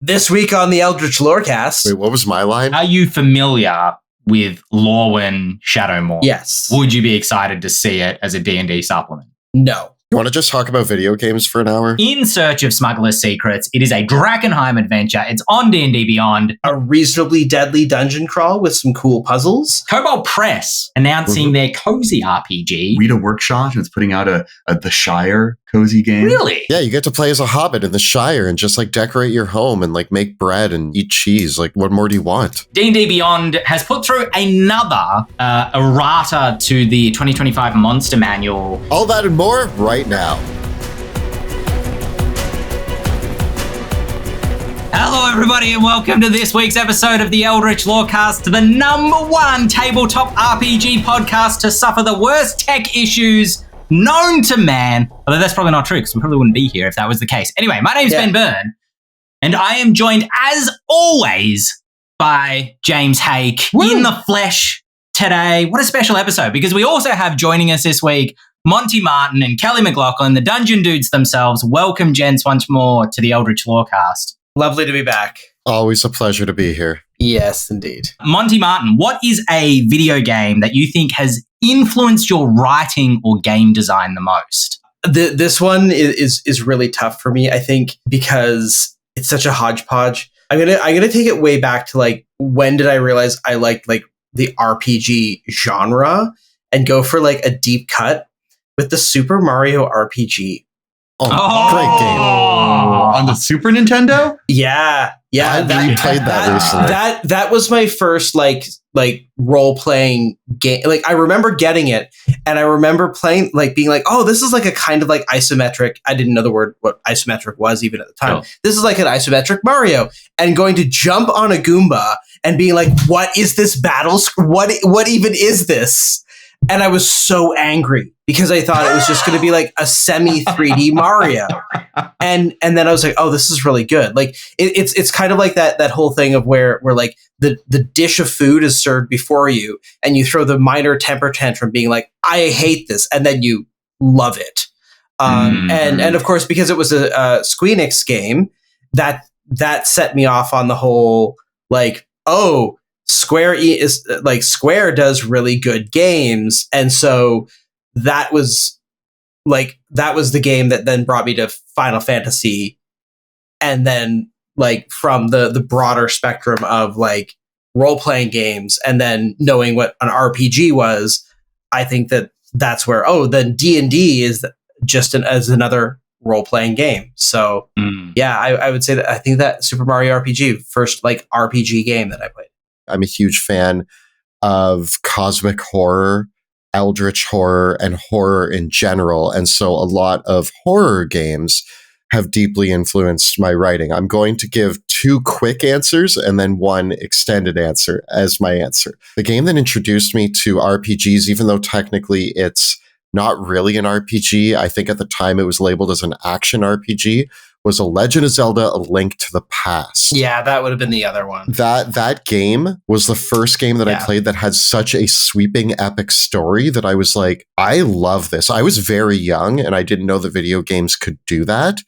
This week on the Eldritch Lorecast. Wait, what was my line? Are you familiar with Lorwyn Shadowmoor? Yes. Would you be excited to see it as a D&D supplement? No. You want to just talk about video games for an hour? In Search of Smugglers' Secrets, it is a Drakkenheim adventure. It's on D&D Beyond. A reasonably deadly dungeon crawl with some cool puzzles. Kobold Press announcing their cosy RPG. Read a workshop and it's putting out the Shire cozy game. Really? Yeah, you get to play as a hobbit in the Shire and just like decorate your home and like make bread and eat cheese. Like, what more do you want? D&D Beyond has put through another errata to the 2025 Monster Manual. All that and more right now. Hello, everybody, and welcome to this week's episode of the Eldritch Lorecast, the #1 tabletop RPG podcast to suffer the worst tech issues known to man. Although that's probably not true, because we probably wouldn't be here if that was the case. Anyway, my name's Ben Byrne, and I am joined, as always, by James Hake in the flesh today. What a special episode, because we also have joining us this week Monty Martin and Kelly McLaughlin, the Dungeon Dudes themselves. Welcome, gents, once more to the Eldritch Lorecast. Lovely to be back. Always a pleasure to be here. Yes, indeed. Monty Martin, what is a video game that you think has influenced your writing or game design the most? This one is really tough for me, I think, because it's such a hodgepodge. I'm gonna take it way back to like, when did I realize I liked like the RPG genre and go for like a deep cut with the Super Mario RPG. Great game. On the Super Nintendo? Yeah. I replayed that recently. That was my first like role playing game. Like, I remember getting it, and I remember playing, like being like, oh, this is like a kind of like isometric. I didn't know the word what isometric was even at the time. Oh. This is like an isometric Mario, and going to jump on a Goomba and being like, what is this battle? What even is this? And I was so angry because I thought it was just going to be like a semi 3D Mario. And then I was like, oh, this is really good. Like it's kind of like that whole thing of where like the dish of food is served before you and you throw the minor temper tantrum being like, I hate this. And then you love it. And of course, because it was a Squeenix game, that set me off on the whole, like, oh, Square does really good games. And so that was the game that then brought me to Final Fantasy. And then like from the broader spectrum of like role-playing games and then knowing what an RPG was, I think that's where, then D&D is just as another role-playing game. So yeah, I would say that I think that Super Mario RPG, first like RPG game that I played. I'm a huge fan of cosmic horror, eldritch horror, and horror in general. And so a lot of horror games have deeply influenced my writing. I'm going to give 2 quick answers and then 1 extended answer as my answer. The game that introduced me to RPGs, even though technically it's not really an RPG, I think at the time it was labeled as an action RPG, was A Legend of Zelda: A Link to the Past. Yeah, that would have been the other one. That game was the first game that I played that had such a sweeping, epic story that I was like, I love this. I was very young and I didn't know the video games could do that.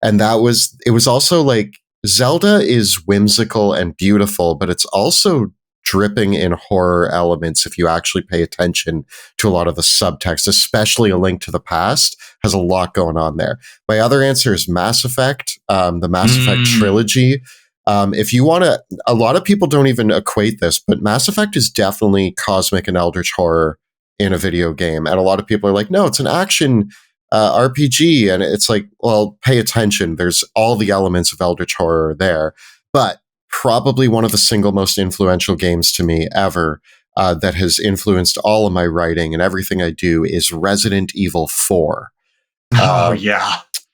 And it was also like, Zelda is whimsical and beautiful, but it's also dripping in horror elements if you actually pay attention to a lot of the subtext, especially A Link to the Past has a lot going on there. My other answer is Mass Effect, the Mass Effect trilogy. If you want to, a lot of people don't even equate this, but Mass Effect is definitely cosmic and eldritch horror in a video game. And a lot of people are like, no, it's an action RPG. And it's like, well, pay attention. There's all the elements of eldritch horror there. But probably one of the single most influential games to me ever that has influenced all of my writing and everything I do is Resident Evil 4.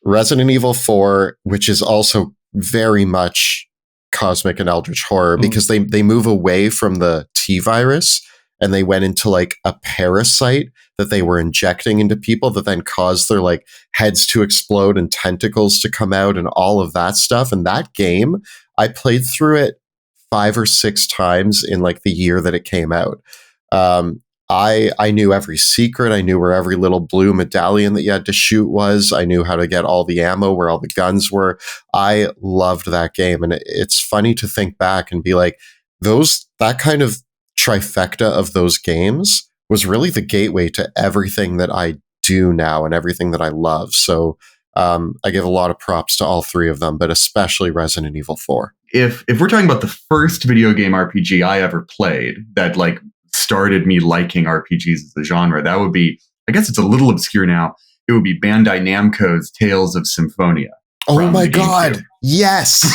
Resident Evil 4, which is also very much cosmic and eldritch horror because they move away from the T-virus and they went into like a parasite that they were injecting into people that then caused their like heads to explode and tentacles to come out and all of that stuff. And that game, I played through it 5 or 6 times in like the year that it came out. I knew every secret. I knew where every little blue medallion that you had to shoot was. I knew how to get all the ammo, where all the guns were. I loved that game. And it's funny to think back and be like, that kind of trifecta of those games was really the gateway to everything that I do now and everything that I love. So I give a lot of props to all three of them, but especially Resident Evil 4. If we're talking about the first video game RPG I ever played that like started me liking RPGs as a genre, that would be, I guess it's a little obscure now, it would be Bandai Namco's Tales of Symphonia. Oh my God. Yes.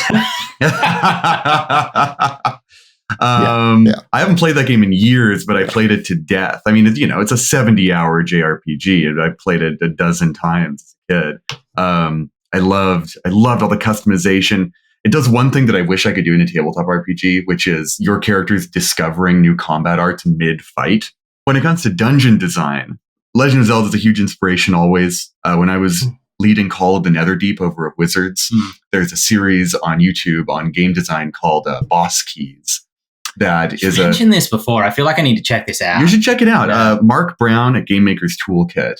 I haven't played that game in years, but I played it to death. I mean, it's a 70-hour JRPG, and I played it a dozen times as a kid. I loved all the customization. It does one thing that I wish I could do in a tabletop RPG, which is your characters discovering new combat arts mid-fight. When it comes to dungeon design, Legend of Zelda is a huge inspiration always. When I was leading Call of the Netherdeep over at Wizards, there's a series on YouTube on game design called Boss Keys. That is mentioned this before. I feel like I need to check this out. You should check it out. Mark Brown at Game Maker's Toolkit.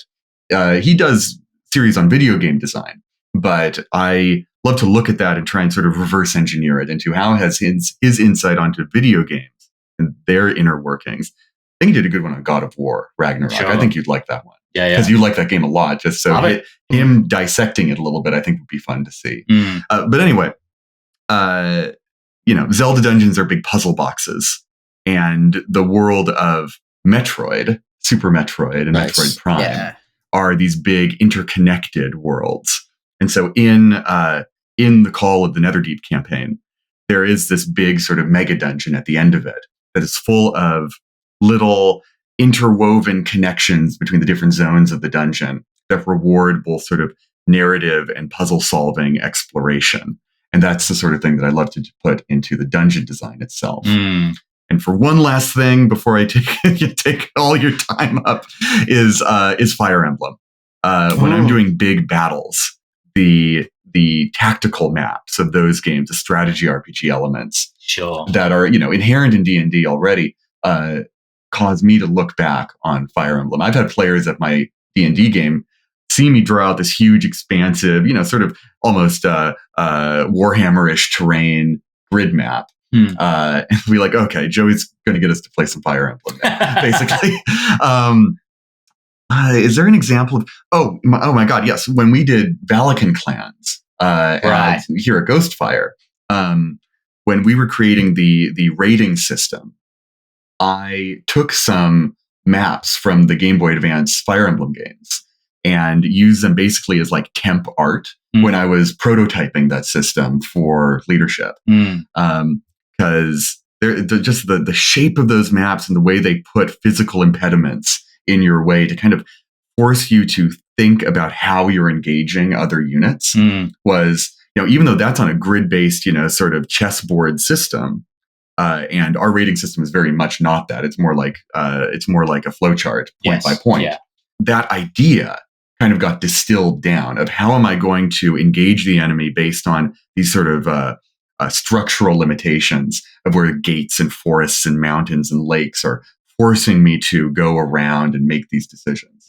He does series on video game design, but I love to look at that and try and sort of reverse engineer it into how has his insight onto video games and their inner workings. I think he did a good one on God of War, Ragnarok. Sure. I think you'd like that one. Yeah. Because you like that game a lot. Just so him dissecting it a little bit, I think would be fun to see. But anyway, Zelda dungeons are big puzzle boxes, and the world of Metroid, Super Metroid, and Metroid Prime are these big interconnected worlds. And so in the Call of the Netherdeep campaign, there is this big sort of mega dungeon at the end of it that is full of little interwoven connections between the different zones of the dungeon that reward both sort of narrative and puzzle solving exploration. And that's the sort of thing that I love to put into the dungeon design itself. And for one last thing, before I take all your time up, is Fire Emblem. When I'm doing big battles, the tactical maps of those games, the strategy RPG elements that are inherent in D&D already, cause me to look back on Fire Emblem. I've had players at my D&D game see me draw out this huge, expansive, sort of almost Warhammer-ish terrain grid map. And be like, okay, Joey's going to get us to play some Fire Emblem now, basically. Is there an example of, oh my God, yes. When we did Valakan clans here at Ghostfire, when we were creating the rating system, I took some maps from the Game Boy Advance Fire Emblem games and used them basically as like temp art when I was prototyping that system for leadership. Because just the shape of those maps and the way they put physical impediments in your way to kind of force you to think about how you're engaging other units was, even though that's on a grid-based, sort of chessboard system, and our rating system is very much not that. It's more like a flowchart, point by point. Yeah. That idea kind of got distilled down of how am I going to engage the enemy based on these sort of structural limitations of where gates and forests and mountains and lakes are forcing me to go around and make these decisions.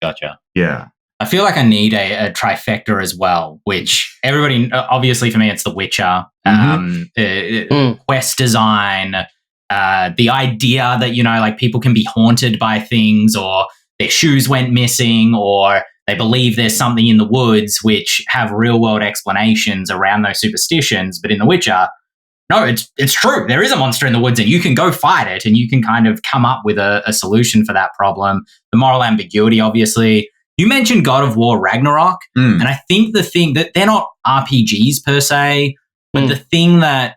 Gotcha. Yeah. I feel like I need a trifecta as well, which everybody, obviously for me, it's The Witcher, quest design, the idea that, like people can be haunted by things or their shoes went missing or they believe there's something in the woods which have real world explanations around those superstitions. But in The Witcher, no, it's true. There is a monster in the woods and you can go fight it and you can kind of come up with a solution for that problem. The moral ambiguity, obviously. You mentioned God of War Ragnarok, and I think the thing that they're not RPGs per se, but the thing that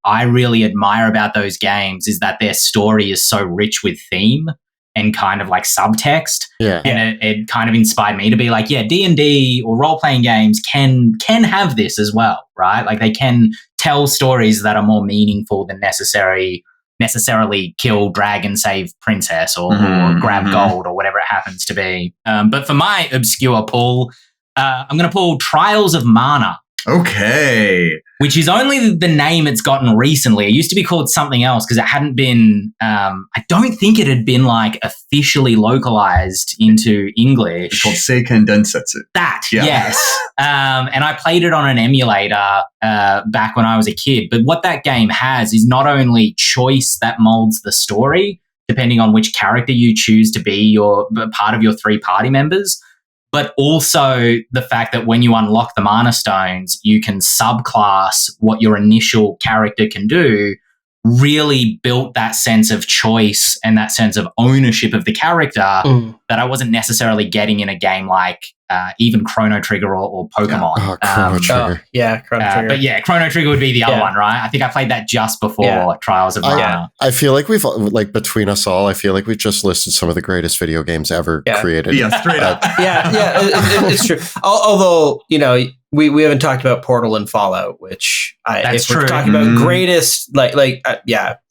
I really admire about those games is that their story is so rich with theme and kind of like subtext. Yeah. And it kind of inspired me to be like, yeah, D&D or role-playing games can have this as well, right? Like they can tell stories that are more meaningful than necessarily kill dragon, save princess, or grab gold, or whatever it happens to be. But for my obscure pull, I'm going to pull Trials of Mana Okay. Which is only the name it's gotten recently. It used to be called something else because it hadn't been, I don't think it had been like officially localized into English. It's called Seiken Densetsu. Yes. And I played it on an emulator back when I was a kid. But what that game has is not only choice that molds the story, depending on which character you choose to be your part of your 3 party members, but also the fact that when you unlock the mana stones, you can subclass what your initial character can do, really built that sense of choice and that sense of ownership of the character that I wasn't necessarily getting in a game like even Chrono Trigger or Pokemon. Chrono Trigger. Chrono Trigger. But yeah, Chrono Trigger would be the other one, right? I think I played that just before Trials of Mana. I feel like we've, like, between us all, I feel like we've just listed some of the greatest video games ever created. Yeah, straight up. It's true. Although, you know, we haven't talked about Portal and Fallout, which if we're talking about greatest,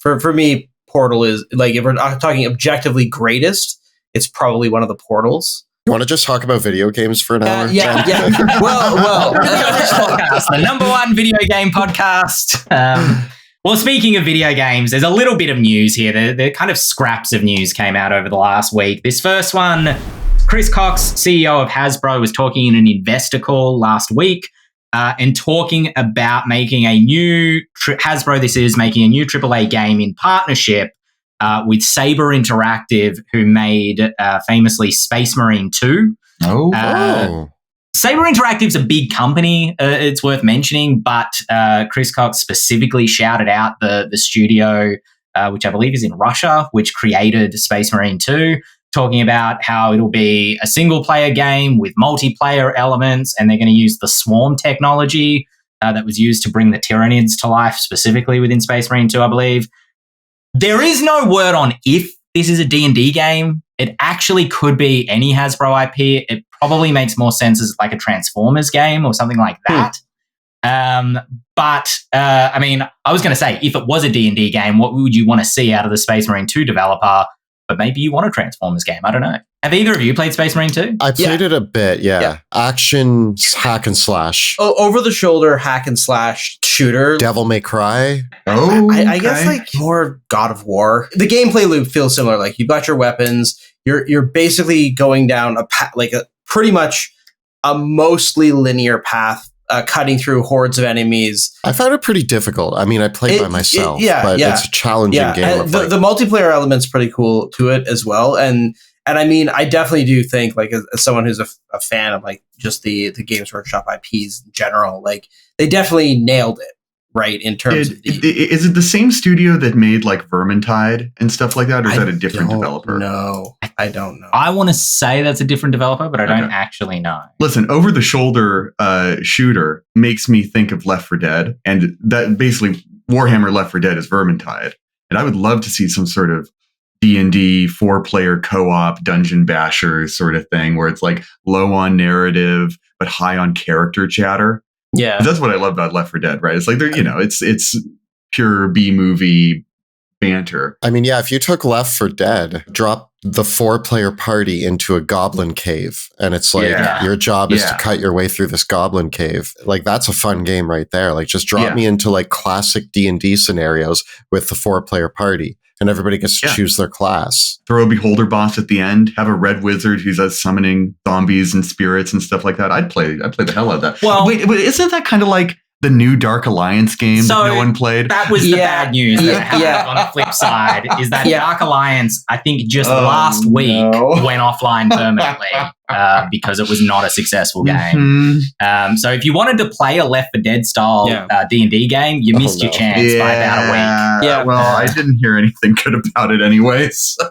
for me, Portal is, like, if we're talking objectively greatest, it's probably one of the Portals. You want to just talk about video games for an hour? Yeah. Well, the number 1 video game podcast. Well, speaking of video games, there's a little bit of news here. The kind of scraps of news came out over the last week. This first one, Chris Cox, CEO of Hasbro, was talking in an investor call last week and talking about making a new Hasbro. This is making a new AAA game in partnership with Saber Interactive, who made famously Space Marine 2. Saber Interactive's a big company, it's worth mentioning, but Chris Cox specifically shouted out the studio, which I believe is in Russia, which created Space Marine 2, talking about how it'll be a single-player game with multiplayer elements, and they're going to use the swarm technology that was used to bring the Tyranids to life, specifically within Space Marine 2, I believe. There is no word on if this is a D&D game. It actually could be any Hasbro IP. It probably makes more sense as like a Transformers game or something like that. But I mean, I was going to say, if it was a D&D game, what would you want to see out of the Space Marine 2 developer? But maybe you want a Transformers game. I don't know. Have either of you played Space Marine 2? I played it a bit, yeah. Action, hack and slash. Over-the-shoulder hack and slash shooter. Devil May Cry. I guess like more God of War. The gameplay loop feels similar. Like, you've got your weapons. You're basically going down a path, like pretty much a mostly linear path, cutting through hordes of enemies. I found it pretty difficult. I mean, I played by myself, but it's a challenging game. The multiplayer element's pretty cool to it as well. And I mean, I definitely do think, like, as someone who's a fan of, like, just the Games Workshop IPs in general, like, they definitely nailed it, right? In terms of is it the same studio that made, like, Vermintide and stuff like that, or is that a different developer? No, I don't know. I want to say that's a different developer, but I don't actually know. Listen, over-the-shoulder shooter makes me think of Left 4 Dead, and that basically Warhammer Left 4 Dead is Vermintide, and I would love to see some sort of D&D 4-player co-op dungeon basher sort of thing where it's like low on narrative but high on character chatter. Yeah, that's what I love about Left 4 Dead, right? It's like they're, you know, it's pure B-movie banter. I mean, yeah, if you took Left 4 Dead, drop the 4-player party into a goblin cave, and it's like your job is to cut your way through this goblin cave. Like, that's a fun game right there. Like, just drop me into like classic D&D scenarios with the 4-player party, and everybody gets to choose their class. Throw a beholder boss at the end. Have a red wizard who's summoning zombies and spirits and stuff like that. I'd play the hell out of that. Well, wait, isn't that kind of like the new Dark Alliance game that no one played? That was the bad news that happened on the flip side, is that Dark Alliance, I think just last week, went offline permanently because it was not a successful game. So if you wanted to play a Left 4 Dead style D&D game, you missed your chance by about a week. Yeah, well, I didn't hear anything good about it anyway. So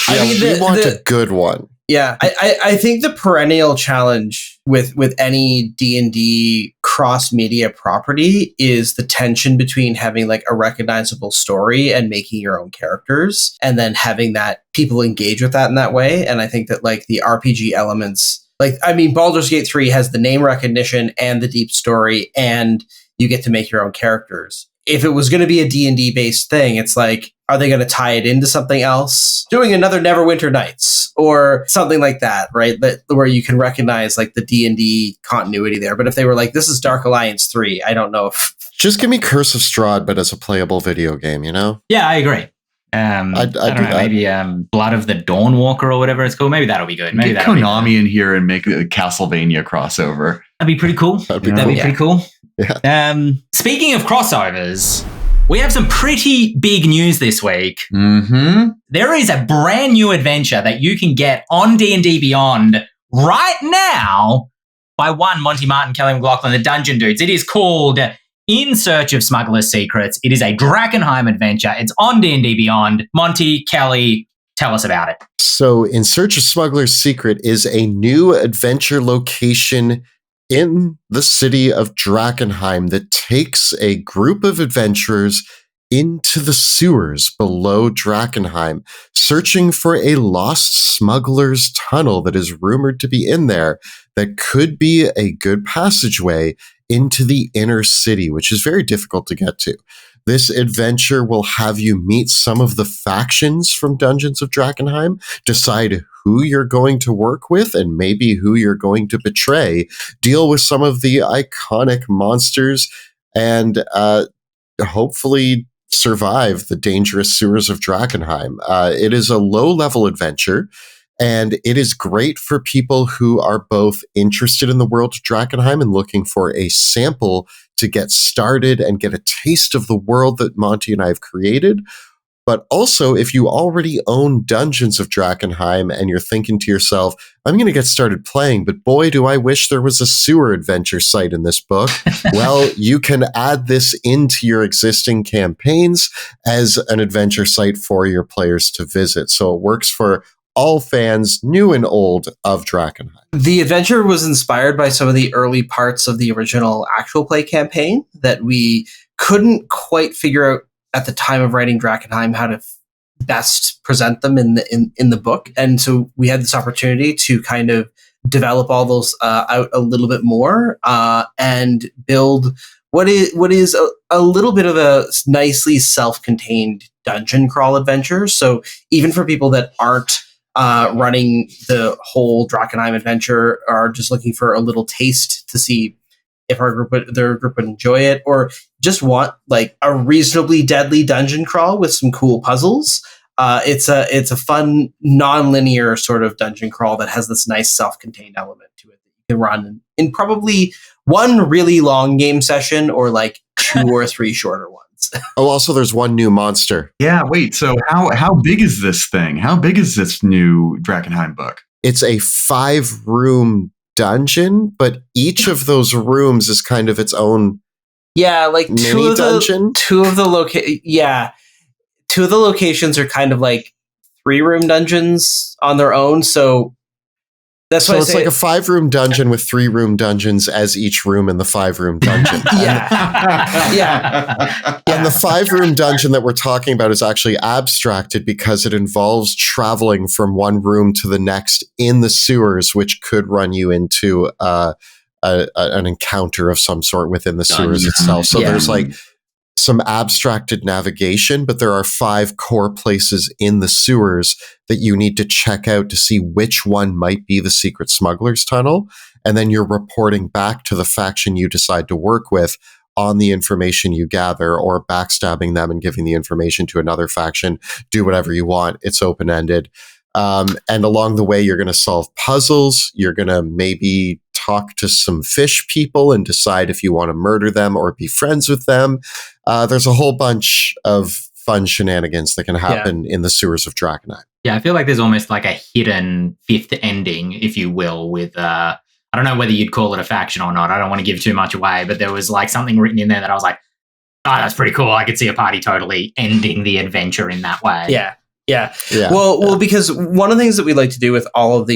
we want a good one. Yeah, I think the perennial challenge with any D&D cross-media property is the tension between having like a recognizable story and making your own characters, and then having that people engage with that in that way. And I think that like the RPG elements, like, I mean, Baldur's Gate 3 has the name recognition and the deep story, and you get to make your own characters. If it was going to be a D&D based thing, it's like, Are they going to tie it into something else? Doing another Neverwinter Nights or something like that, right? Where you can recognize like the D&D continuity there. But if they were like, this is Dark Alliance 3, I don't know if... Just give me Curse of Strahd, but as a playable video game, you know? Yeah, I agree. I don't know, maybe Blood of the Dawnwalker or whatever it's called. Maybe that'll be good. Maybe get Konami in here and make a Castlevania crossover. That'd be pretty cool. That'd be pretty cool. Yeah. Speaking of crossovers, we have some pretty big news this week. Mm-hmm. There is a brand new adventure that you can get on D&D Beyond right now by one Monty Martin, Kelly McLaughlin, the Dungeon Dudes. It is called In Search of Smugglers' Secrets. It is a Drakkenheim adventure. It's on D&D Beyond. Monty, Kelly, tell us about it. So In Search of Smugglers' Secret is a new adventure location in the city of Drakkenheim that takes a group of adventurers into the sewers below Drakkenheim, searching for a lost smuggler's tunnel that is rumored to be in there that could be a good passageway into the inner city, which is very difficult to get to. This adventure will have you meet some of the factions from Dungeons of Drakkenheim, decide who you're going to work with and maybe who you're going to betray, deal with some of the iconic monsters, and hopefully survive the dangerous sewers of Drakkenheim. It is a low-level adventure, and it is great for people who are both interested in the world of Drakkenheim and looking for a sample to get started and get a taste of the world that Monty and I have created. But also, if you already own Dungeons of Drakkenheim and you're thinking to yourself, I'm going to get started playing, but boy, do I wish there was a sewer adventure site in this book. Well, you can add this into your existing campaigns as an adventure site for your players to visit. So it works for all fans, new and old, of Drakkenheim. The adventure was inspired by some of the early parts of the original actual play campaign that we couldn't quite figure out at the time of writing Drakkenheim how to best present them in the book. And so we had this opportunity to kind of develop all those out a little bit more and build what is a little bit of a nicely self-contained dungeon crawl adventure. So even for people that aren't running the whole Drakkenheim adventure, are just looking for a little taste to see if their group would enjoy it, or just want like a reasonably deadly dungeon crawl with some cool puzzles. It's a fun, non-linear sort of dungeon crawl that has this nice self-contained element to it that you can run in probably one really long game session or like 2 or 3 shorter ones. Oh, also there's one new monster. Yeah, wait, so how big is this thing? How big is this new Drakkenheim book? It's a 5-room dungeon, but each of those rooms is kind of its own like mini dungeon. Two of the locations are kind of like 3-room dungeons on their own. So that's why it's like a 5-room dungeon with 3-room dungeons as each room in the 5-room dungeon. Yeah. And the 5-room dungeon that we're talking about is actually abstracted because it involves traveling from one room to the next in the sewers, which could run you into an encounter of some sort within the sewers itself. So there's like some abstracted navigation, but there are 5 core places in the sewers that you need to check out to see which one might be the secret smuggler's tunnel. And then you're reporting back to the faction you decide to work with on the information you gather, or backstabbing them and giving the information to another faction. Do whatever you want. It's open-ended. And along the way, you're going to solve puzzles. You're going to maybe talk to some fish people and decide if you want to murder them or be friends with them. There's a whole bunch of fun shenanigans that can happen in the sewers of Drakkenheim. Yeah, I feel like there's almost like a hidden 5th ending, if you will, with I don't know whether you'd call it a faction or not. I don't want to give too much away, but there was like something written in there that I was like, oh, that's pretty cool. I could see a party totally ending the adventure in that way. Yeah. Well, because one of the things that we like to do with all of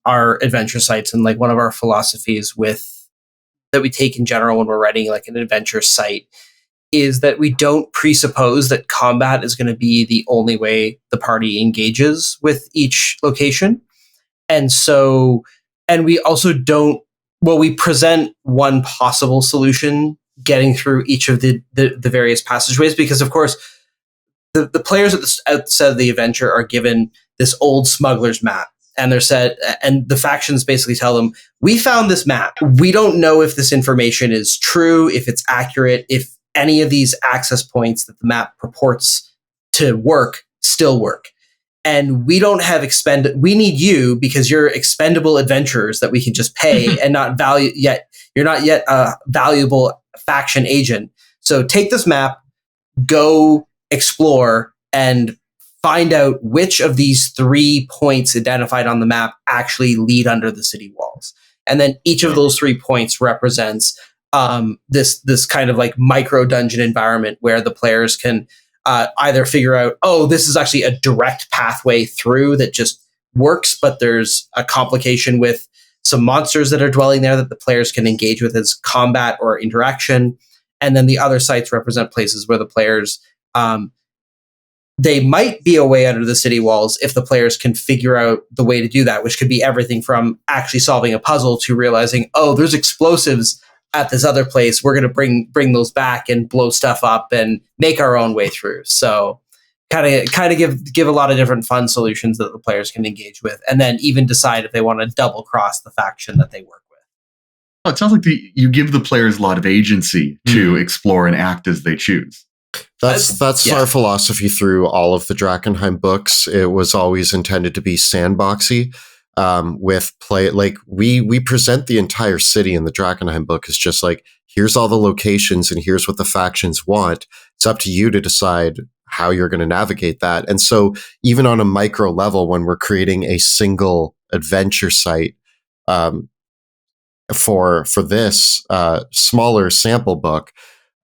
our adventure sites, and like one of our philosophies that we take in general when we're writing like an adventure site, is that we don't presuppose that combat is going to be the only way the party engages with each location. And we also we present one possible solution getting through each of the various passageways, because of course the players at the outset of the adventure are given this old Smugglers map. And they're said, and the factions basically tell them, we found this map. We don't know if this information is true, if it's accurate, if any of these access points that the map purports to work still work. And we don't have we need you because you're expendable adventurers that we can just pay and not value yet. You're not yet a valuable faction agent. So take this map, go explore, and find out which of these 3 points identified on the map actually lead under the city walls. And then each of those 3 points represents this kind of like micro dungeon environment where the players can either figure out, oh, this is actually a direct pathway through that just works, but there's a complication with some monsters that are dwelling there that the players can engage with as combat or interaction. And then the other sites represent places where the players they might be a way under the city walls if the players can figure out the way to do that, which could be everything from actually solving a puzzle to realizing, oh, there's explosives at this other place. We're going to bring those back and blow stuff up and make our own way through. So kind of give a lot of different fun solutions that the players can engage with, and then even decide if they want to double cross the faction that they work with. Oh, it sounds like you give the players a lot of agency to explore and act as they choose. That's our philosophy through all of the Drakkenheim books. It was always intended to be sandboxy. With play, like we present the entire city in the Drakkenheim book as just like, here's all the locations and here's what the factions want. It's up to you to decide how you're going to navigate that. And so even on a micro level, when we're creating a single adventure site for this smaller sample book,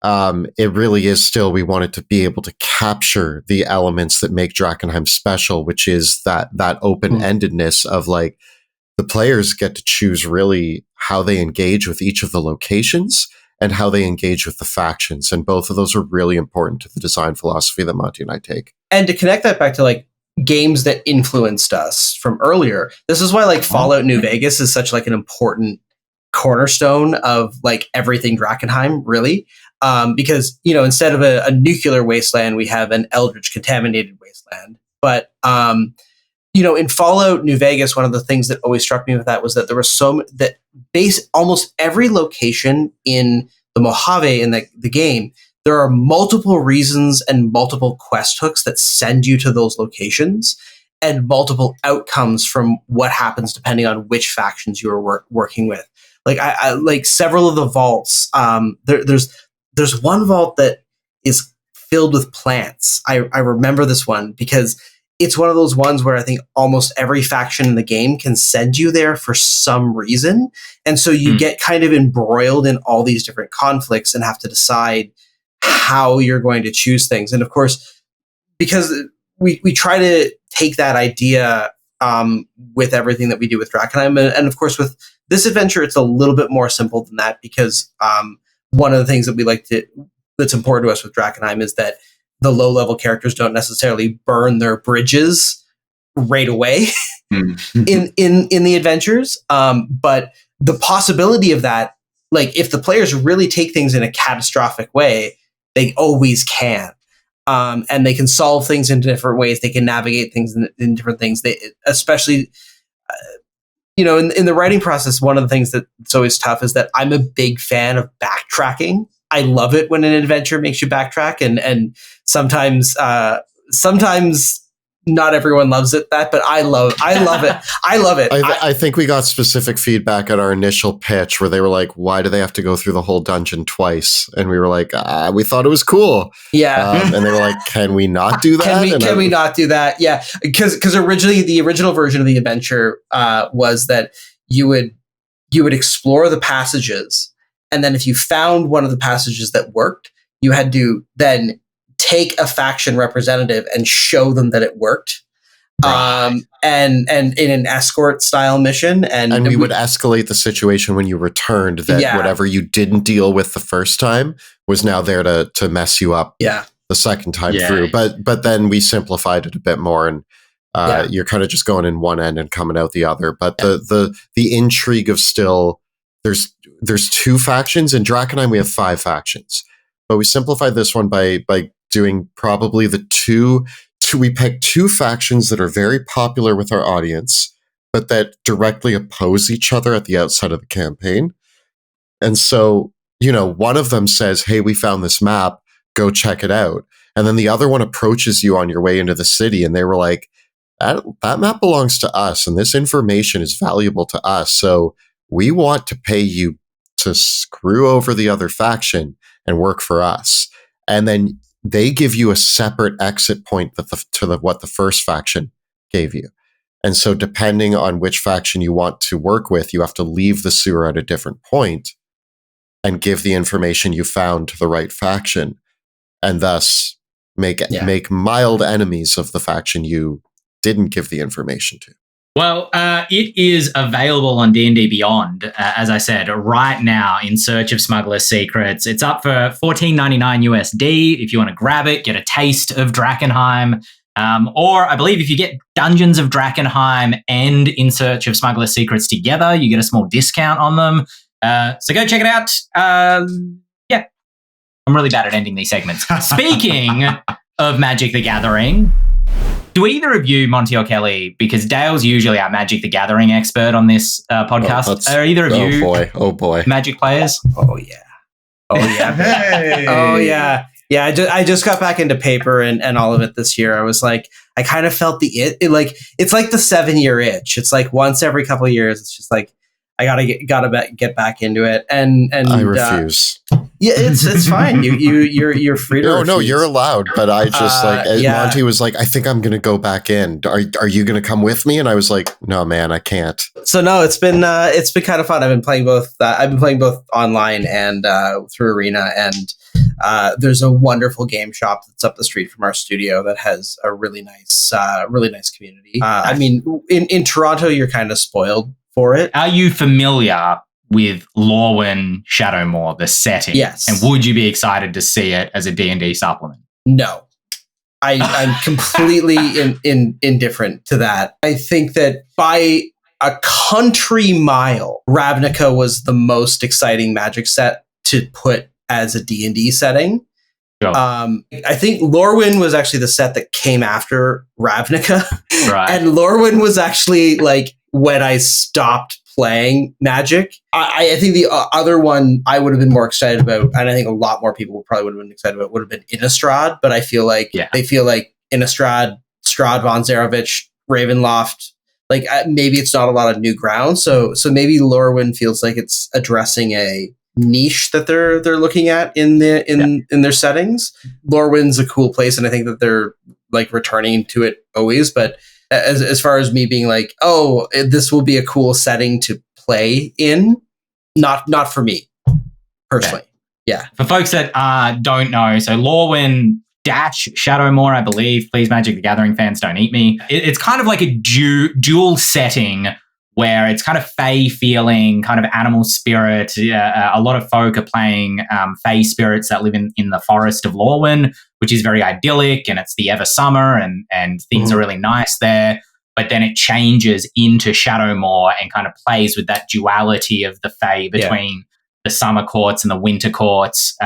it really is still, we wanted to be able to capture the elements that make Drakkenheim special, which is that open-endedness of like, the players get to choose really how they engage with each of the locations and how they engage with the factions. And both of those are really important to the design philosophy that Monty and I take. And to connect that back to like games that influenced us from earlier, this is why like Fallout New Vegas is such like an important cornerstone of like everything Drakkenheim, really. Because, you know, instead of a nuclear wasteland, we have an eldritch contaminated wasteland. But, you know, in Fallout New Vegas, one of the things that always struck me with that was that there was almost every location in the Mojave in the game, there are multiple reasons and multiple quest hooks that send you to those locations and multiple outcomes from what happens depending on which factions you are working with. Like I like several of the vaults. There's one vault that is filled with plants. I remember this one because it's one of those ones where I think almost every faction in the game can send you there for some reason. And so you get kind of embroiled in all these different conflicts and have to decide how you're going to choose things. And of course, because we try to take that idea with everything that we do with Drakkenheim. And of course, with this adventure, it's a little bit more simple than that because one of the things that that's important to us with Drakkenheim is that the low-level characters don't necessarily burn their bridges right away in the adventures. But the possibility of that, like if the players really take things in a catastrophic way, they always can. And they can solve things in different ways. They can navigate things in different things. They especially, you know, in the writing process, one of the things that's always tough is that I'm a big fan of backtracking. I love it when an adventure makes you backtrack, and sometimes not everyone loves it but I love it. I love it. I think we got specific feedback at our initial pitch where they were like, why do they have to go through the whole dungeon twice? And we were like, we thought it was cool. Yeah. And they were like, can we not do that? Can we not do that? Yeah. Because originally the original version of the adventure was that you would explore the passages, and then if you found one of the passages that worked, you had to then take a faction representative and show them that it worked. Right. And in an escort style mission. And we would escalate the situation when you returned that whatever you didn't deal with the first time was now there to mess you up the second time through. But then we simplified it a bit more, and you're kind of just going in one end and coming out the other. But the intrigue of still, there's two factions. In Drakkenheim we have 5 factions. But we simplified this one by doing probably we picked two factions that are very popular with our audience, but that directly oppose each other at the outset of the campaign. And so, one of them says, hey, we found this map, go check it out. And then the other one approaches you on your way into the city, and they were like, that map belongs to us, and this information is valuable to us. So we want to pay you to screw over the other faction and work for us. And then they give you a separate exit point to what the first faction gave you. And so depending on which faction you want to work with, you have to leave the sewer at a different point and give the information you found to the right faction, and thus make mild enemies of the faction you didn't give the information to. Well, it is available on D&D Beyond, as I said, right now in Search of Smugglers' Secrets. It's up for $14.99 USD. If you want to grab it, get a taste of Drakkenheim. Or I believe if you get Dungeons of Drakkenheim and In Search of Smugglers' Secrets together, you get a small discount on them. So go check it out. Yeah, I'm really bad at ending these segments. Speaking of Magic the Gathering, do either of you, Monty or Kelly, because Dale's usually our Magic the Gathering expert on this podcast, are either of you oh boy, Magic players? Oh, yeah. Hey. Oh, yeah. Yeah, I just got back into Paper and all of it this year. I was like, I kind of felt it's like the 7-year itch. It's like once every couple of years, it's just like, I gotta get back into it. And I refuse. Yeah, it's fine. You're free to refuse. No, you're allowed. But I just Monty was like, I think I'm gonna go back in. Are you gonna come with me? And I was like, no, man, I can't. So no, it's been kind of fun. I've been playing both. Online and through Arena, and there's a wonderful game shop that's up the street from our studio that has a really nice community. I mean, in Toronto, you're kind of spoiled for it. Are you familiar with Lorwyn Shadowmoor, the setting? Yes. And would you be excited to see it as a D&D supplement? No. I'm completely indifferent to that. I think that by a country mile, Ravnica was the most exciting Magic set to put as a D&D setting. Sure. I think Lorwyn was actually the set that came after Ravnica. Right. And Lorwyn was actually like when I stopped playing Magic. I think the other one I would have been more excited about, and I think a lot more people probably would have been excited about, would have been Innistrad. But I feel like they feel like Innistrad, Strahd von Zarovich, Ravenloft, like maybe it's not a lot of new ground. So maybe Lorwyn feels like it's addressing a niche that they're looking at in their settings. Lorwyn's a cool place, and I think that they're like returning to it always. But as far as me being like, oh, this will be a cool setting to play in, not for me personally. Yeah. For folks that don't know, so Lorwyn Shadowmoor, I believe. Please, Magic the Gathering fans, don't eat me. It's kind of like a dual setting where it's kind of fae feeling, kind of animal spirit. A lot of folk are playing fae spirits that live in the forest of Lorwyn, which is very idyllic, and it's the ever summer, and things are really nice there. But then it changes into Shadowmoor and kind of plays with that duality of the fae between the summer courts and the winter courts.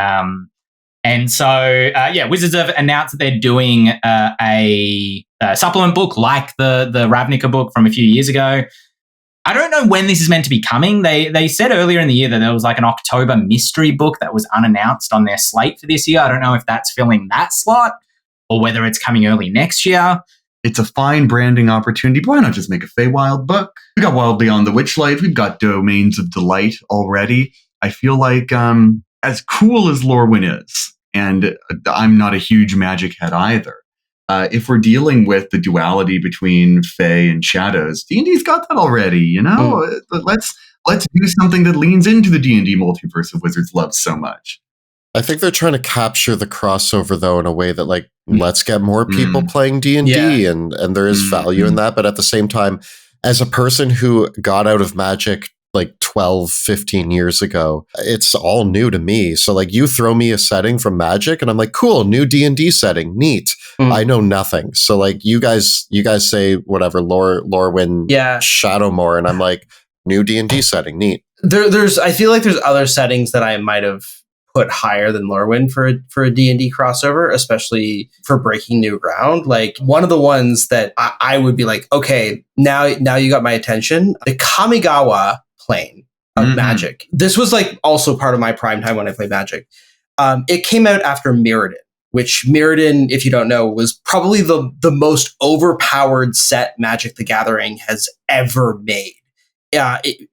And so, Wizards have announced that they're doing a supplement book like the Ravnica book from a few years ago. I don't know when this is meant to be coming. They said earlier in the year that there was like an October mystery book that was unannounced on their slate for this year. I don't know if that's filling that slot or whether it's coming early next year. It's a fine branding opportunity, but why not just make a Feywild book? We got Wild Beyond the Witchlight. We've got Domains of Delight already. I feel like as cool as Lorwyn is, and I'm not a huge Magic head either, if we're dealing with the duality between Fae and Shadows, D&D's got that already, you know? Let's do something that leans into the D&D multiverse of Wizards love so much. I think they're trying to capture the crossover, though, in a way that, like, let's get more people playing D&D, and there is value in that. But at the same time, as a person who got out of Magic like 12, 15 years ago, it's all new to me. So like you throw me a setting from Magic and I'm like, cool, new D&D setting, neat. I know nothing. So like you guys say whatever, Lorwyn Shadowmoor, and I'm like, new D&D setting, neat. I feel like there's other settings that I might have put higher than Lorwyn for a D&D crossover, especially for breaking new ground. Like one of the ones that I would be like, okay, now you got my attention. The Kamigawa plane of Magic. This was like also part of my prime time when I played Magic. It came out after Mirrodin, which Mirrodin, if you don't know, was probably the most overpowered set Magic the Gathering has ever made.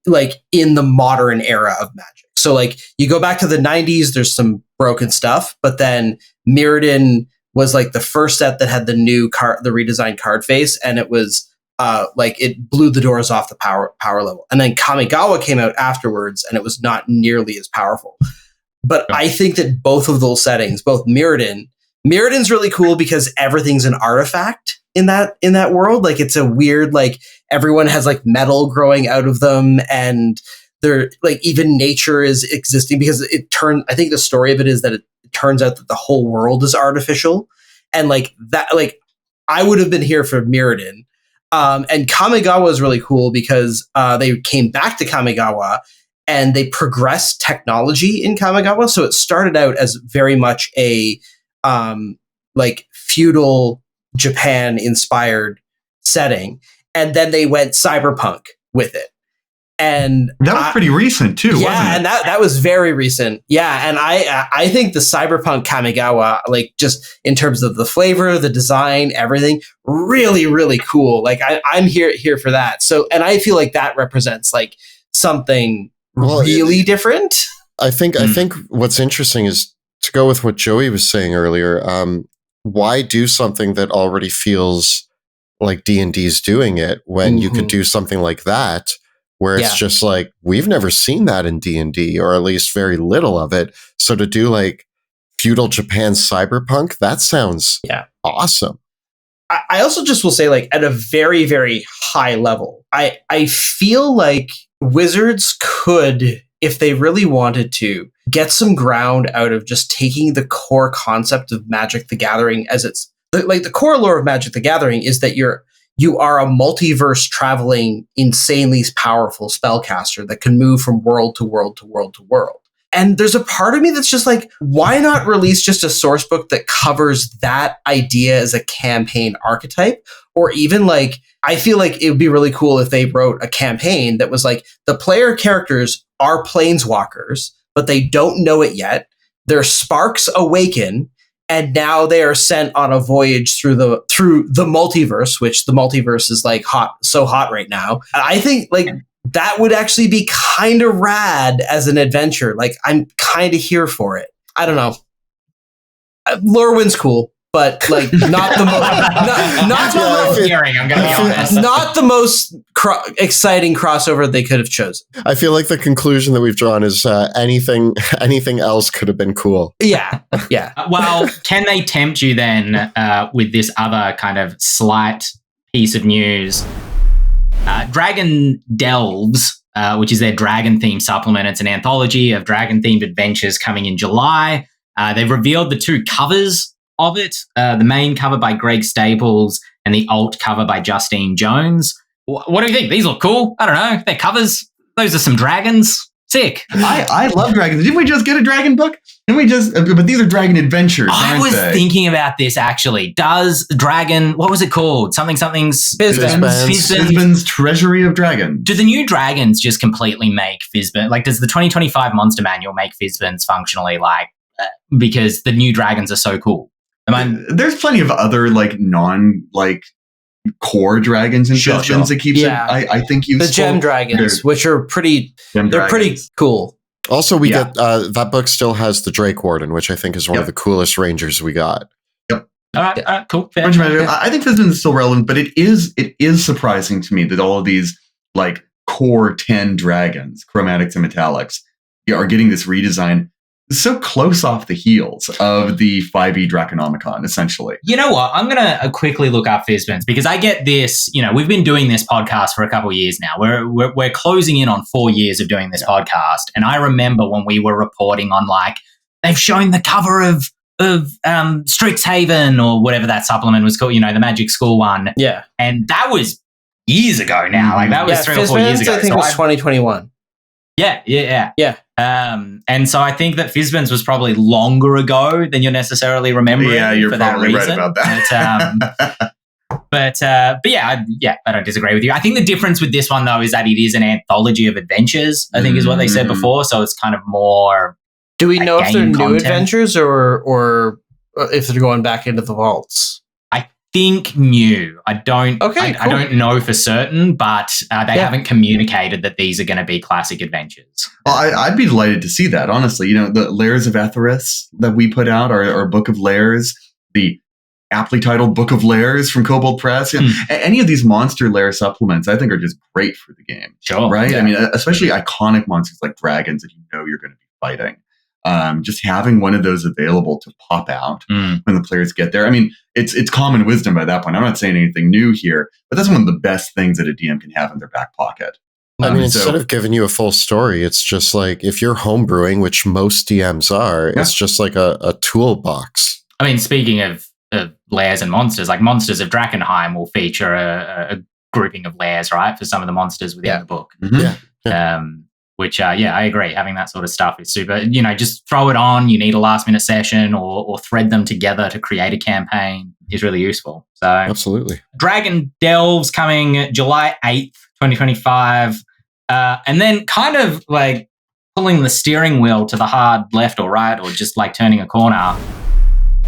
Like in the modern era of Magic. So like you go back to the 90s, there's some broken stuff, but then Mirrodin was like the first set that had the redesigned card face, and it was like it blew the doors off the power level. And then Kamigawa came out afterwards, and it was not nearly as powerful. But I think that both of those settings, both Mirrodin's really cool because everything's an artifact in that world. Like it's a weird, like everyone has like metal growing out of them, and they're like even nature is existing because I think the story of it is that it turns out that the whole world is artificial. And like that, like I would have been here for Mirrodin. And Kamigawa is really cool because they came back to Kamigawa and they progressed technology in Kamigawa. So it started out as very much a like feudal Japan inspired setting, and then they went cyberpunk with it. And that was pretty recent too, wasn't it? And that was very recent. Yeah, and I think the cyberpunk Kamigawa, like just in terms of the flavor, the design, everything, really, really cool. Like I'm here for that. So, and I feel like that represents like something really different. I think what's interesting is to go with what Joey was saying earlier. Why do something that already feels like D&D's doing it when you could do something like that? Where it's just like, we've never seen that in D&D, or at least very little of it. So to do like feudal Japan cyberpunk, that sounds awesome. I also just will say, like, at a very, very high level, I feel like Wizards could, if they really wanted to, get some ground out of just taking the core concept of Magic the Gathering as the core lore of Magic the Gathering is that you are a multiverse traveling, insanely powerful spellcaster that can move from world to world to world to world. And there's a part of me that's just like, why not release just a source book that covers that idea as a campaign archetype? Or even like, I feel like it would be really cool if they wrote a campaign that was like, the player characters are planeswalkers, but they don't know it yet. Their sparks awaken, and now they are sent on a voyage through the multiverse, which the multiverse is like so hot right now. I think like that would actually be kind of rad as an adventure. Like I'm kind of here for it. I don't know. Lorwyn's cool, but like not the most not the most exciting crossover they could have chosen. I feel like the conclusion that we've drawn is anything else could have been cool. Yeah. Well, can they tempt you then with this other kind of slight piece of news? Dragon Delves, which is their dragon-themed supplement. It's an anthology of dragon-themed adventures coming in July. They've revealed the two covers of it, the main cover by Greg Staples and the alt cover by Justine Jones. What do you think? These look cool. I don't know. They're covers. Those are some dragons. Sick. I love dragons. Didn't we just get a dragon book? But these are dragon adventures, I was thinking about this, actually. Does dragon, what was it called? Something's Fizban's Treasury of Dragons. Do the new dragons just completely make Fizban? Like, does the 2025 Monster Manual make Fizbans functionally like, because the new dragons are so cool? There's plenty of other like core dragons and Fizbans that keeps it, I think, useful. The gem dragons, which are pretty cool. Also, we get that book still has the Drake Warden, which I think is one of the coolest rangers we got. Yep. All right, cool. I think Fizban is still relevant, but it is surprising to me that all of these like core 10 dragons, chromatics and metallics, are getting this redesign so close off the heels of the 5e Draconomicon, essentially. You know what? I'm going to quickly look up Fizbans, because I get this, we've been doing this podcast for a couple of years now. We're closing in on 4 years of doing this podcast. And I remember when we were reporting on like, they've shown the cover of Strixhaven or whatever that supplement was called, the Magic School one. Yeah. And that was years ago now. Like that was 3 or 4 years ago. I think it was 2021. Yeah. And so I think that Fizbin's was probably longer ago than you're necessarily remembering. Yeah, you're for that probably reason. right about that. But yeah, I don't disagree with you. I think the difference with this one, though, is that it is an anthology of adventures, I think is what they said before. So it's kind of more. Do we know if they're new content. adventures or if they're going back into the vaults? I think new. I don't. Okay, I don't know for certain, but they haven't communicated that these are going to be classic adventures. Well, I'd be delighted to see that, honestly. You know, the Layers of Etheris that we put out, our Book of Layers, the aptly titled Book of Layers from Kobold Press. Any of these monster lair supplements, I think, are just great for the game. Sure. Right? Yeah. I mean, especially iconic monsters like dragons that you know you're going to be fighting. Just having one of those available to pop out when the players get there. I mean, it's common wisdom by that point. I'm not saying anything new here, but that's one of the best things that a DM can have in their back pocket. I mean, instead of giving you a full story, it's just like if you're homebrewing, which most DMs are, it's just like a toolbox. I mean, speaking of lairs and monsters, like Monsters of Drakkenheim will feature a grouping of lairs, right, for some of the monsters within the book. Which, I agree. Having that sort of stuff is super. You know, just throw it on. You need a last minute session or thread them together to create a campaign is really useful. So absolutely. Dragon Delves coming July 8th, 2025. And then kind of like pulling the steering wheel to the hard left or right or just like turning a corner.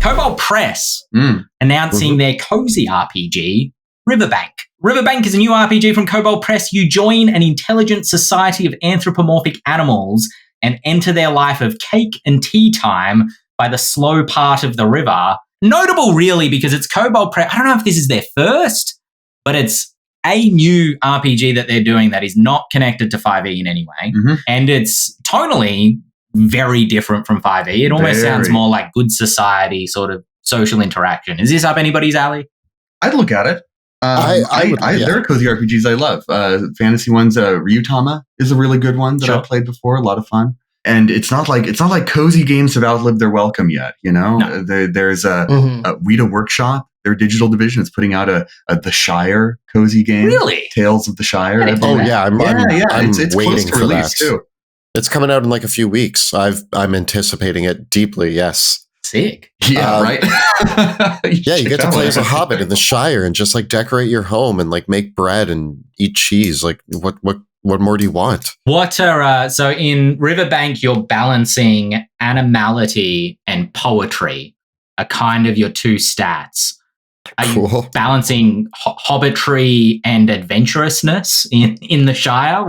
Kobold Press announcing their cozy RPG, Riverbank. Riverbank is a new RPG from Kobold Press. You join an intelligent society of anthropomorphic animals and enter their life of cake and tea time by the slow part of the river. Notable, really, because it's Kobold Press. I don't know if this is their first, but it's a new RPG that they're doing that is not connected to 5e in any way. And it's tonally very different from 5e. It almost sounds more like good society sort of social interaction. Is this up anybody's alley? I'd look at it. There are cozy RPGs I love. Fantasy ones, Ryutama is a really good one that I've played before. A lot of fun. And it's not like cozy games have outlived their welcome yet. You know, there's a Weta Workshop. Their digital division is putting out a The Shire cozy game. Really? Tales of the Shire. I'm it's waiting close to for release that too. It's coming out in like a few weeks. I'm anticipating it deeply. Yes. Sick. Yeah, right. You get to play as a hobbit in the Shire and just like decorate your home and like make bread and eat cheese. Like what more do you want? What are so in Riverbank you're balancing animality and poetry are kind of your two stats. Are you balancing hobbitry and adventurousness in the Shire?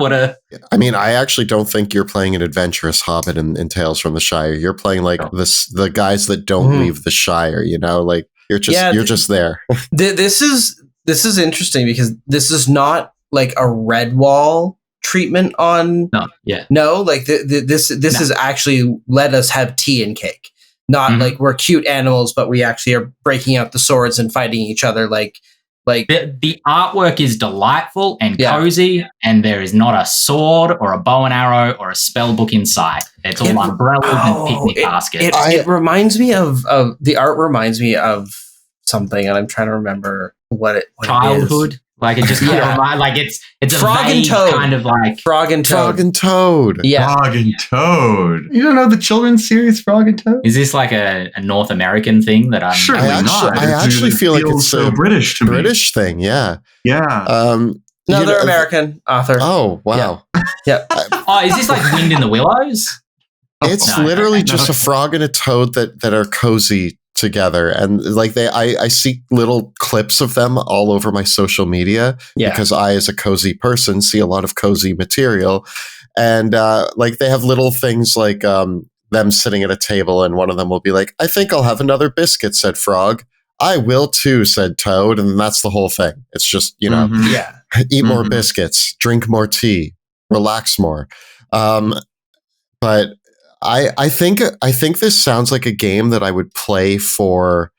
I mean, I actually don't think you're playing an adventurous hobbit in Tales from the Shire. You're playing like the guys that don't leave the Shire. You know, like you're just there. This is interesting because this is not like a Redwall treatment on. This is actually let us have tea and cake. Not like we're cute animals, but we actually are breaking out the swords and fighting each other. Like the artwork is delightful and cozy, and there is not a sword or a bow and arrow or a spell book in sight. It's all umbrellas and picnic baskets. It reminds me of the art. Reminds me of something, and I'm trying to remember what childhood. It is. Like it just kind of reminds, like it's a Frog and vague Toad. kind of like Frog and Toad. Frog and Toad. Yeah. Frog and Toad. You don't know the children's series Frog and Toad? Is this like a North American thing that I'm? Surely not. I actually feel like it's so a British to me. British thing. Yeah. Yeah. No, they're American author. Oh wow. Yeah. Is this like Wind in the Willows? It's literally just a frog and a toad that are cozy together, and like I see little clips of them all over my social media because I, as a cozy person, see a lot of cozy material, and like they have little things like them sitting at a table, and one of them will be like, "I think I'll have another biscuit," said Frog. "I will too," said Toad, and that's the whole thing. It's just eat more biscuits, drink more tea, relax more, but. I think this sounds like a game that I would play for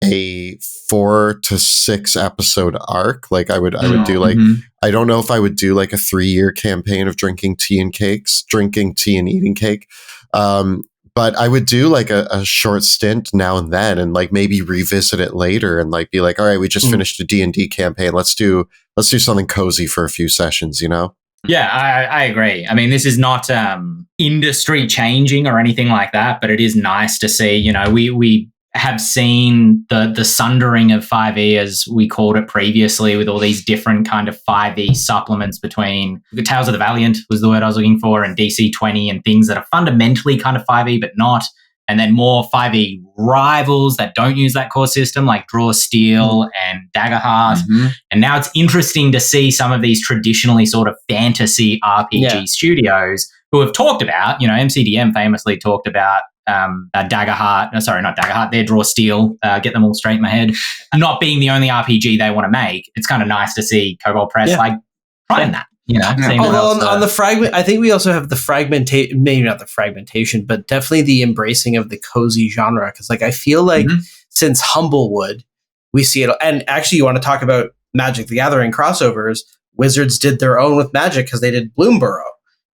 a 4 to 6 episode arc. Like I would do like I don't know if I would do like a 3-year campaign of drinking tea and eating cake. But I would do like a short stint now and then, and like maybe revisit it later, and like be like, all right, we just finished a D&D campaign. Let's do something cozy for a few sessions, you know? Yeah, I agree. I mean, this is not industry changing or anything like that, but it is nice to see, you know, we have seen the sundering of 5e, as we called it previously, with all these different kind of 5e supplements between the Tales of the Valiant was the word I was looking for, and DC20 and things that are fundamentally kind of 5e but not. And then more 5e rivals that don't use that core system, like Draw Steel and Daggerheart. Mm-hmm. And now it's interesting to see some of these traditionally sort of fantasy RPG studios who have talked about, you know, MCDM famously talked about Daggerheart, sorry, not Daggerheart, their Draw Steel, get them all straight in my head, not being the only RPG they want to make. It's kind of nice to see Kobold Press like trying that. You know, although on the fragment, I think we also have the fragmentation, maybe not the fragmentation, but definitely the embracing of the cozy genre. Because, like, I feel like since Humblewood, we see it. And actually, you want to talk about Magic the Gathering crossovers? Wizards did their own with Magic because they did Bloomborough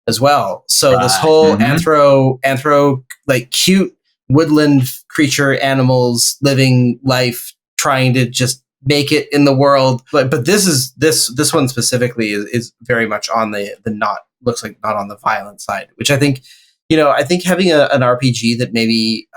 as well. So this whole anthro, like cute woodland creature animals living life, trying to just make it in the world, but this one specifically is very much on the not, looks like not on the violent side, which I think, you know, I think having an RPG that maybe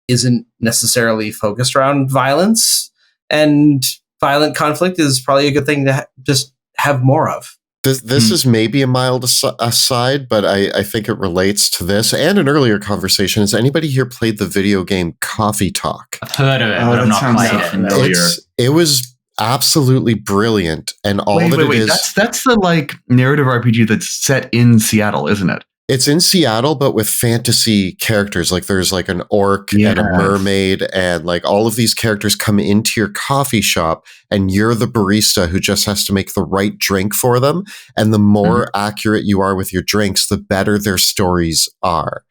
isn't necessarily focused around violence and violent conflict is probably a good thing to just have more of. This is maybe a mild aside, but I think it relates to this and an earlier conversation. Has anybody here played the video game Coffee Talk? I've heard of it, but I've not played it. It was absolutely brilliant, and that's the like narrative RPG that's set in Seattle, isn't it? It's in Seattle, but with fantasy characters. Like there's like an orc and a mermaid, and like all of these characters come into your coffee shop, and you're the barista who just has to make the right drink for them. And the more accurate you are with your drinks, the better their stories are.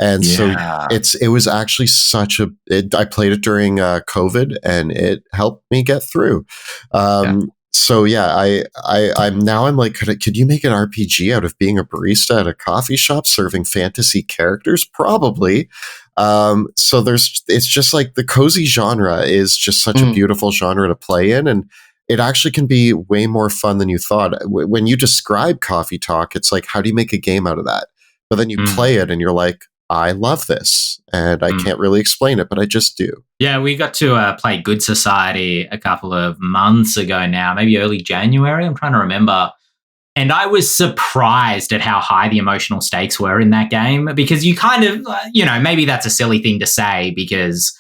And so it was actually I played it during COVID, and it helped me get through. So I'm like, could you make an RPG out of being a barista at a coffee shop serving fantasy characters? Probably. So it's just like the cozy genre is just such a beautiful genre to play in, and it actually can be way more fun than you thought. When you describe Coffee Talk, it's like, how do you make a game out of that? But then you play it and you're like, I love this, and I can't really explain it, but I just do. Yeah, we got to play Good Society a couple of months ago now, maybe early January. I'm trying to remember. And I was surprised at how high the emotional stakes were in that game, because you kind of, you know, maybe that's a silly thing to say because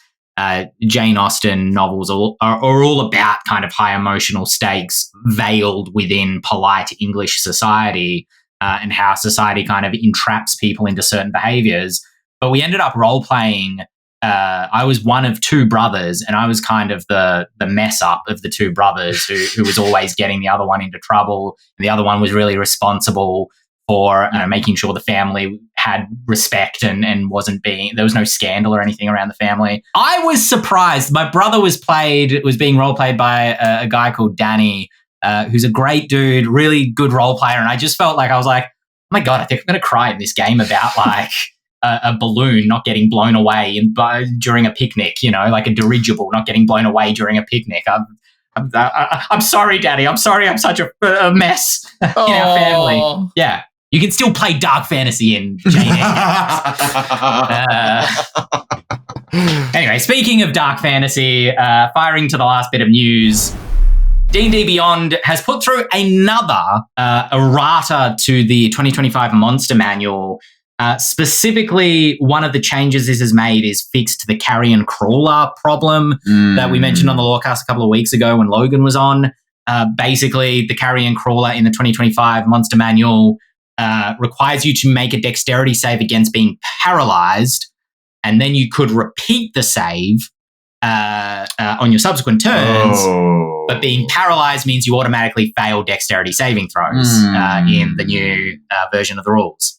Jane Austen novels are all about kind of high emotional stakes veiled within polite English society. And how society kind of entraps people into certain behaviors. But we ended up role-playing. I was one of two brothers, and I was kind of the mess up of the two brothers who was always getting the other one into trouble. And the other one was really responsible for making sure the family had respect and there was no scandal or anything around the family. I was surprised. My brother was being role-played by a guy called Danny, who's a great dude, really good role player. And I just felt like, I was like, oh my God, I think I'm going to cry in this game about like a balloon not getting blown away during a picnic, you know, like a dirigible not getting blown away during a picnic. I'm sorry, Daddy. I'm sorry I'm such a mess in our family. Yeah. You can still play dark fantasy in Jane Anyway, speaking of dark fantasy, firing to the last bit of news, D&D Beyond has put through another errata to the 2025 Monster Manual. Specifically, one of the changes this has made is fixed the carrion crawler problem that we mentioned on the Lorecast a couple of weeks ago when Logan was on. Basically, the carrion crawler in the 2025 Monster Manual requires you to make a dexterity save against being paralyzed, and then you could repeat the save on your subsequent turns. But being paralyzed means you automatically fail dexterity saving throws in the new version of the rules.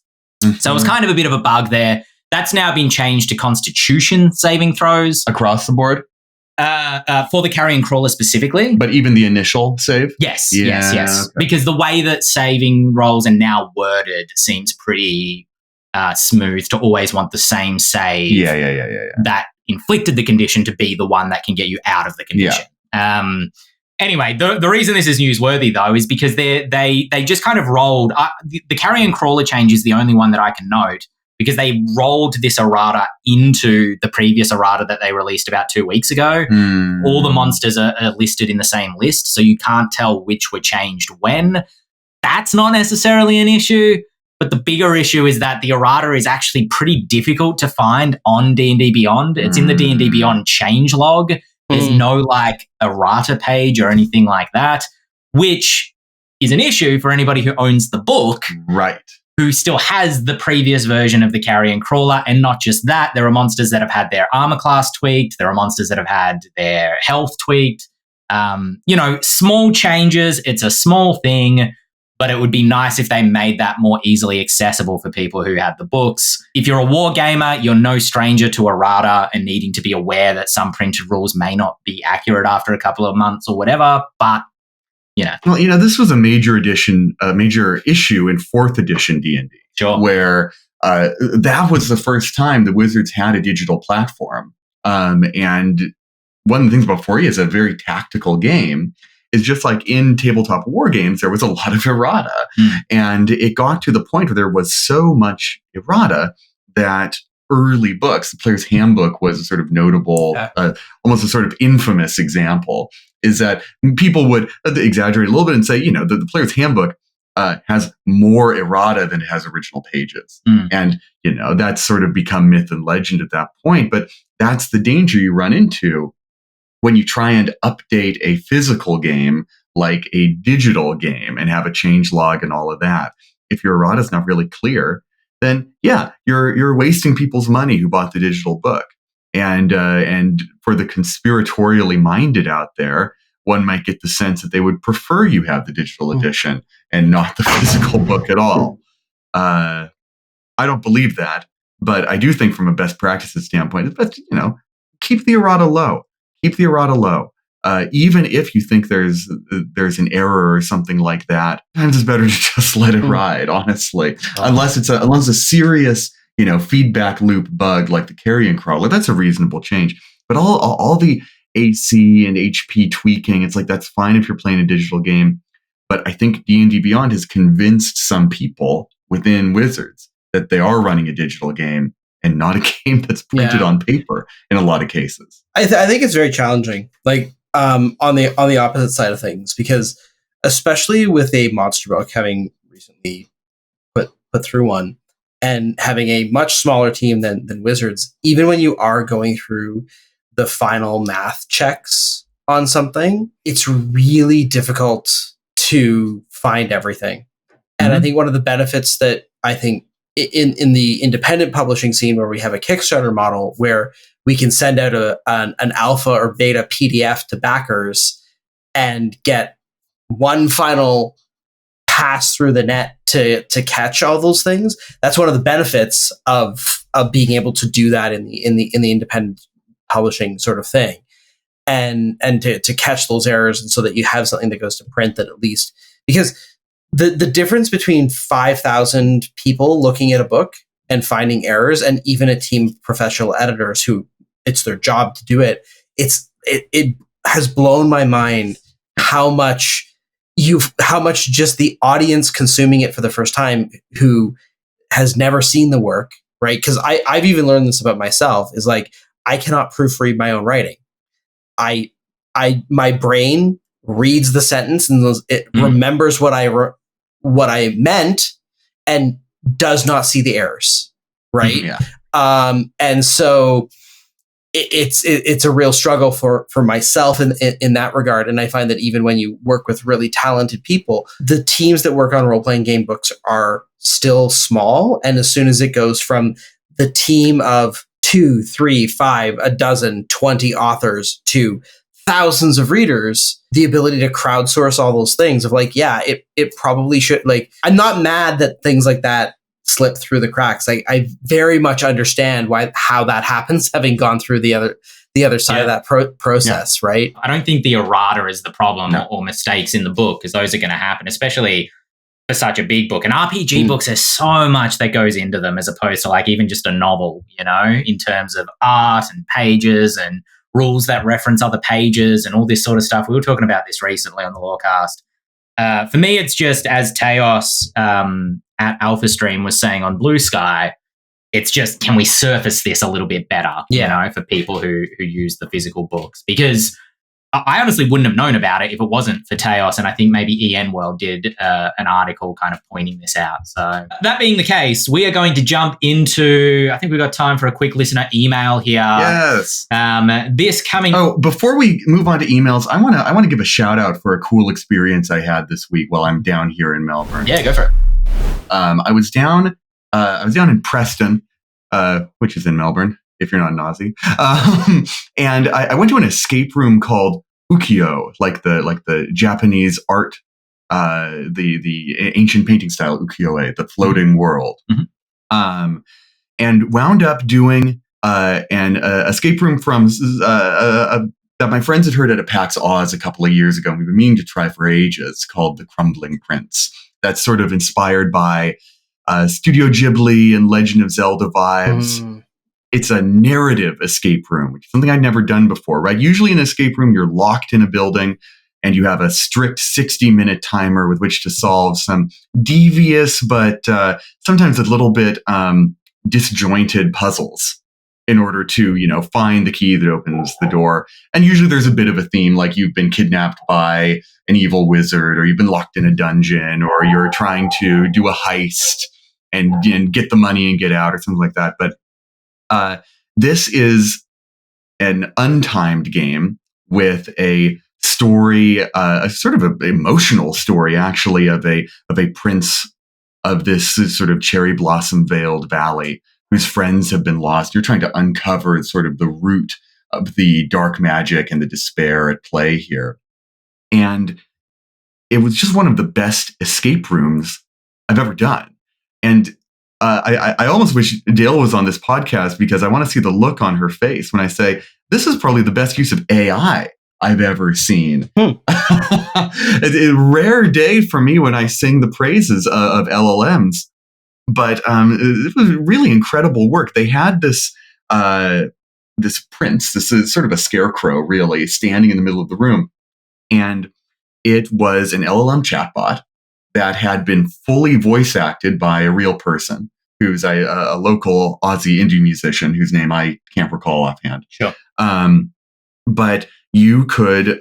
So it was kind of a bit of a bug there. That's now been changed to Constitution saving throws. Across the board? For the carrion crawler specifically. But even the initial save? Yes. Okay. Because the way that saving rolls are now worded seems pretty smooth to always want the same save that inflicted the condition to be the one that can get you out of the condition. Anyway, the reason this is newsworthy, though, is because they just kind of rolled. The carrion crawler change is the only one that I can note, because they rolled this errata into the previous errata that they released about 2 weeks ago. All the monsters are listed in the same list, so you can't tell which were changed when. That's not necessarily an issue, but the bigger issue is that the errata is actually pretty difficult to find on D&D Beyond. It's in the D&D Beyond change log. There's no like errata page or anything like that, which is an issue for anybody who owns the book. Right. Who still has the previous version of the carrion crawler. And not just that, there are monsters that have had their armor class tweaked. There are monsters that have had their health tweaked. Small changes. It's a small thing, but it would be nice if they made that more easily accessible for people who had the books. If you're a war gamer, you're no stranger to errata and needing to be aware that some printed rules may not be accurate after a couple of months or whatever, but Well, this was a major issue in 4th edition D&D. Sure. Where that was the first time the Wizards had a digital platform. And one of the things about 4E is a very tactical game. Is just like in tabletop war games, there was a lot of errata. And it got to the point where there was so much errata that early books, the Player's Handbook was a sort of notable, almost a sort of infamous example, is that people would exaggerate a little bit and say, the Player's Handbook has more errata than it has original pages. And, that's sort of become myth and legend at that point. But that's the danger you run into when you try and update a physical game like a digital game and have a change log and all of that. If your errata is not really clear, then you're wasting people's money who bought the digital book. And for the conspiratorially minded out there, one might get the sense that they would prefer you have the digital edition and not the physical book at all. I don't believe that, but I do think from a best practices standpoint, but keep the errata low. Keep the errata low. Even if you think there's an error or something like that, sometimes it's better to just let it ride, honestly. Unless it's a serious, feedback loop bug like the carrion crawler, that's a reasonable change. But all the AC and HP tweaking, it's like that's fine if you're playing a digital game. But I think D&D Beyond has convinced some people within Wizards that they are running a digital game and not a game that's printed on paper in a lot of cases. I think it's very challenging, like on the opposite side of things, because especially with a monster book, having recently put through one and having a much smaller team than Wizards, even when you are going through the final math checks on something, it's really difficult to find everything. And I think one of the benefits that I think in the independent publishing scene, where we have a Kickstarter model where we can send out an alpha or beta PDF to backers and get one final pass through the net to catch all those things. That's one of the benefits of being able to do that in the independent publishing sort of thing, and to catch those errors, and so that you have something that goes to print that at least, because the difference between 5,000 people looking at a book and finding errors, and even a team of professional editors who it's their job to do it, it has blown my mind how much just the audience consuming it for the first time who has never seen the work, right? Because I've even learned this about myself, is like, I cannot proofread my own writing. My brain reads the sentence and it remembers what I meant and does not see the errors, right? And so it's a real struggle for myself in that regard. And I find that even when you work with really talented people, the teams that work on role-playing game books are still small. And as soon as it goes from the team of 2, 3, 5, a dozen, 20 authors to thousands of readers, the ability to crowdsource all those things of like, it probably should, like, I'm not mad that things like that slip through the cracks. I very much understand how that happens, having gone through the other side of that process, right? I don't think the errata is the problem or mistakes in the book, because those are going to happen, especially for such a big book. And RPG books, there's so much that goes into them, as opposed to like even just a novel, in terms of art and pages and rules that reference other pages and all this sort of stuff. We were talking about this recently on the Lorecast. For me, it's just as Teos at Alpha Stream was saying on Blue Sky, it's just, can we surface this a little bit better, for people who use the physical books? Because I honestly wouldn't have known about it if it wasn't for Teos, and I think maybe EN World did an article kind of pointing this out. So that being the case, we are going to jump into, I think we've got time for a quick listener email here. Yes. This coming... Oh, before we move on to emails, I want to give a shout out for a cool experience I had this week while I'm down here in Melbourne. Yeah, go for it. I was down in Preston, which is in Melbourne, if you're not an Aussie. And I went to an escape room called ukiyo, like the Japanese art, the ancient painting style ukiyo-e, the floating world. Mm-hmm. And wound up doing an escape room from that my friends had heard at a PAX Oz a couple of years ago, and we've been meaning to try for ages, called The Crumbling Prince. That's sort of inspired by Studio Ghibli and Legend of Zelda vibes. It's a narrative escape room, which is something I'd never done before, right? Usually in an escape room, you're locked in a building and you have a strict 60-minute timer with which to solve some devious, but sometimes a little bit disjointed puzzles in order to, find the key that opens the door. And usually there's a bit of a theme, like you've been kidnapped by an evil wizard, or you've been locked in a dungeon, or you're trying to do a heist and get the money and get out, or something like that. But this is an untimed game with a story, a sort of an emotional story, actually, of a prince of this sort of cherry blossom veiled valley whose friends have been lost. You're trying to uncover sort of the root of the dark magic and the despair at play here. And it was just one of the best escape rooms I've ever done. And I almost wish Dale was on this podcast, because I want to see the look on her face when I say, this is probably the best use of AI I've ever seen. It's a rare day for me when I sing the praises of LLMs. But it was really incredible work. They had this prince, this is sort of a scarecrow, really, standing in the middle of the room. And it was an LLM chatbot that had been fully voice acted by a real person who's a local Aussie indie musician whose name I can't recall offhand. Sure. But you could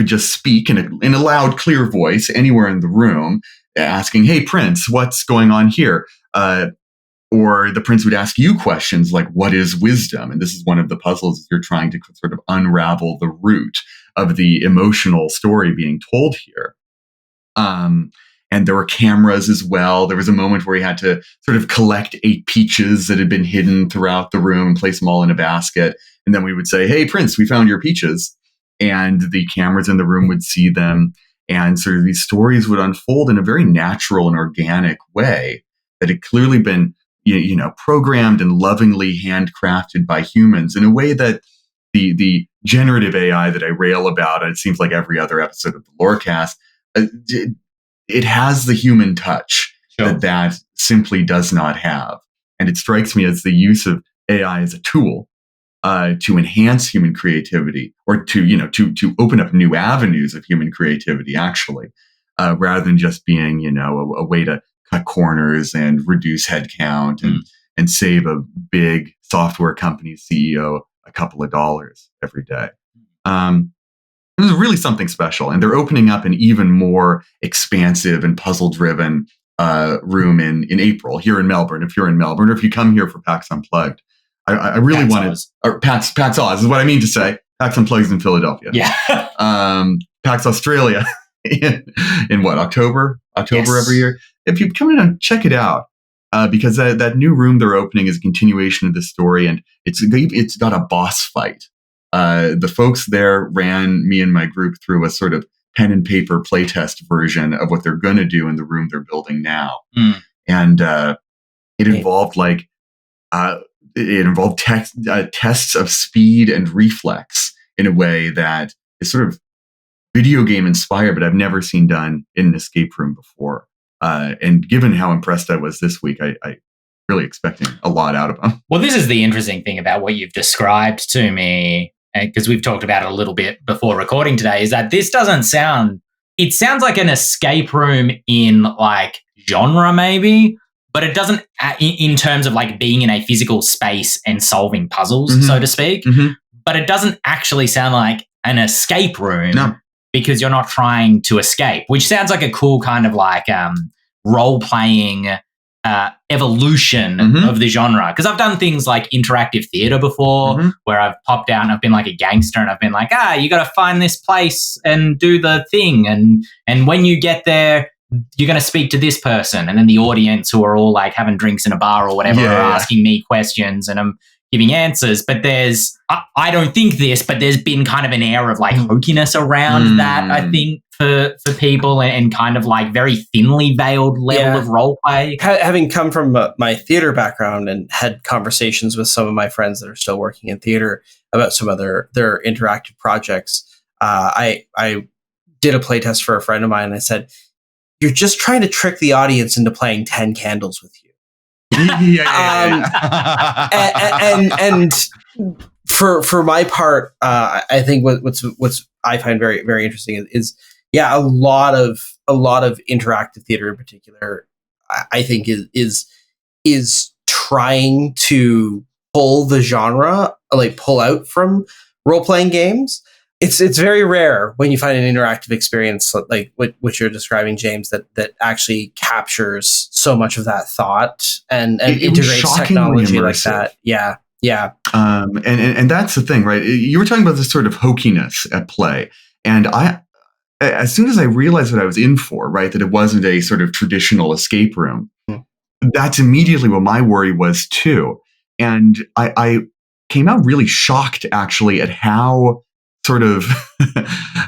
just speak in a loud, clear voice anywhere in the room, asking, "Hey, Prince, what's going on here?" Or the prince would ask you questions like, "What is wisdom?" And this is one of the puzzles you're trying to sort of unravel the root of the emotional story being told here. And there were cameras as well. There was a moment where he had to sort of collect 8 peaches that had been hidden throughout the room and place them all in a basket. And then we would say, "Hey, Prince, we found your peaches." And the cameras in the room would see them. And sort of these stories would unfold in a very natural and organic way that had clearly been, programmed and lovingly handcrafted by humans in a way that the generative AI that I rail about, and it seems like every other episode of the Lorecast, it has the human touch that simply does not have. And it strikes me as the use of AI as a tool to enhance human creativity, or to open up new avenues of human creativity, actually, rather than just being, a way to cut corners and reduce headcount and save a big software company's CEO a couple of dollars every day. It was really something special. And they're opening up an even more expansive and puzzle-driven room in April here in Melbourne. If you're in Melbourne, or if you come here for PAX Unplugged, I really wanted... Or PAX Oz is what I mean to say. PAX Unplugged is in Philadelphia. Yeah. PAX Australia in what, October yes. Every year. If you come in and check it out, because that new room they're opening is a continuation of the story, and it's got a boss fight. The folks there ran me and my group through a sort of pen and paper playtest version of what they're going to do in the room they're building now. And it involved tests of speed and reflex in a way that is sort of video game inspired, but I've never seen done in an escape room before. And given how impressed I was this week, I really expecting a lot out of them. Well, this is the interesting thing about what you've described to me. because we've talked about it a little bit before recording today, is that this doesn't sound, it sounds like an escape room in like genre maybe, but it doesn't in terms of like being in a physical space and solving puzzles, so to speak. But it doesn't actually sound like an escape room because you're not trying to escape, which sounds like a cool kind of like role-playing evolution of the genre. Because I've done things like interactive theater before where I've popped out and I've been like a gangster and I've been like, you got to find this place and do the thing. And when you get there, you're going to speak to this person. And then the audience who are all like having drinks in a bar or whatever are asking me questions and I'm giving answers. But there's, I don't think this, but there's been kind of an air of like hokiness around that, I think, for people and kind of like very thinly veiled level of role play. Having come from my theater background and had conversations with some of my friends that are still working in theater about some of their interactive projects, I did a playtest for a friend of mine and I said, you're just trying to trick the audience into playing 10 candles with you. And for my part, I think what's I find very, very interesting is a lot of interactive theater in particular, I think is trying to pull the genre, like pull out from role-playing games. It's very rare when you find an interactive experience like what you're describing, James, that actually captures so much of that thought and integrates technology like that. Yeah. And that's the thing, right? You were talking about this sort of hokiness at play. And as soon as I realized what I was in for, right, that it wasn't a sort of traditional escape room, that's immediately what my worry was too. And I came out really shocked actually at how sort of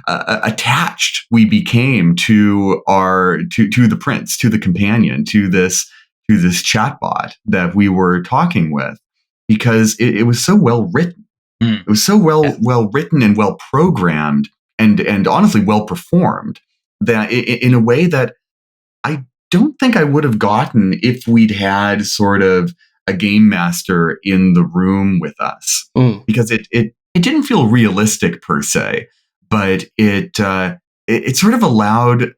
attached we became to the prince, to the companion, to this chatbot that we were talking with, because it was so well written. It was so well written and well programmed and honestly well performed that in a way that I don't think I would have gotten if we'd had sort of a game master in the room with us, because it didn't feel realistic per se, but it sort of allowed